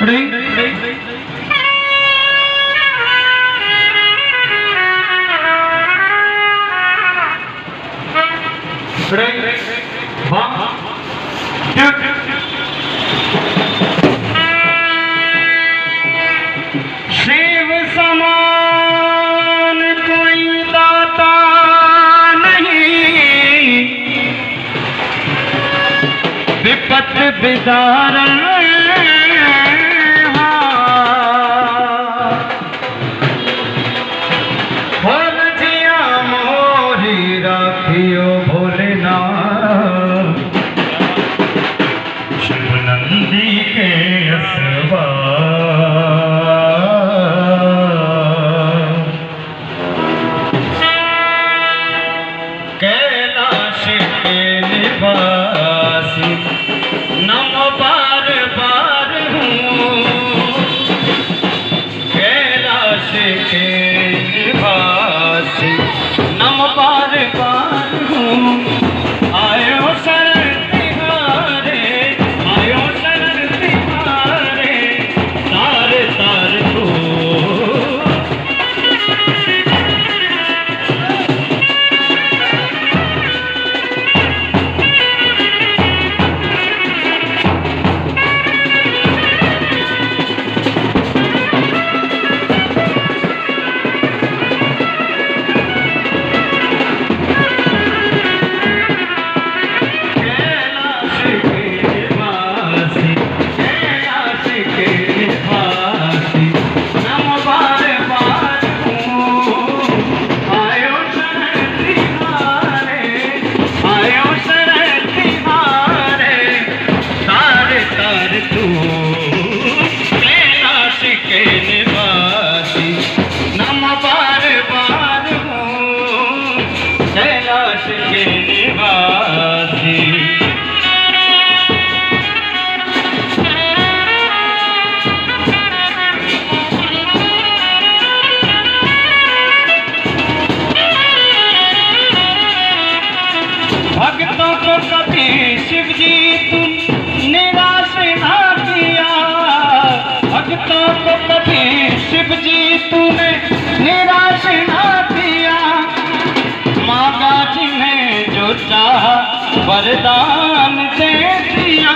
शिव समान कोई दाता नहीं, विपत विदारण भोल जिया मोरी राखियो भोलेनाथ, शिव नंदी के असवा कैलाश के निवासी नम बार बार हूँ, कैलाश के निवासी नम बार बार हूँ। आयो शरण तिहारे, आयो शरण तिहारे, तार तार तू भक्तों को कभी शिव जी तुम निराश ना किया, भक्तों को कभी शिव जी तूने निराश ना किया। मांगा जिन्हें जो चाहा वरदान दे दिया।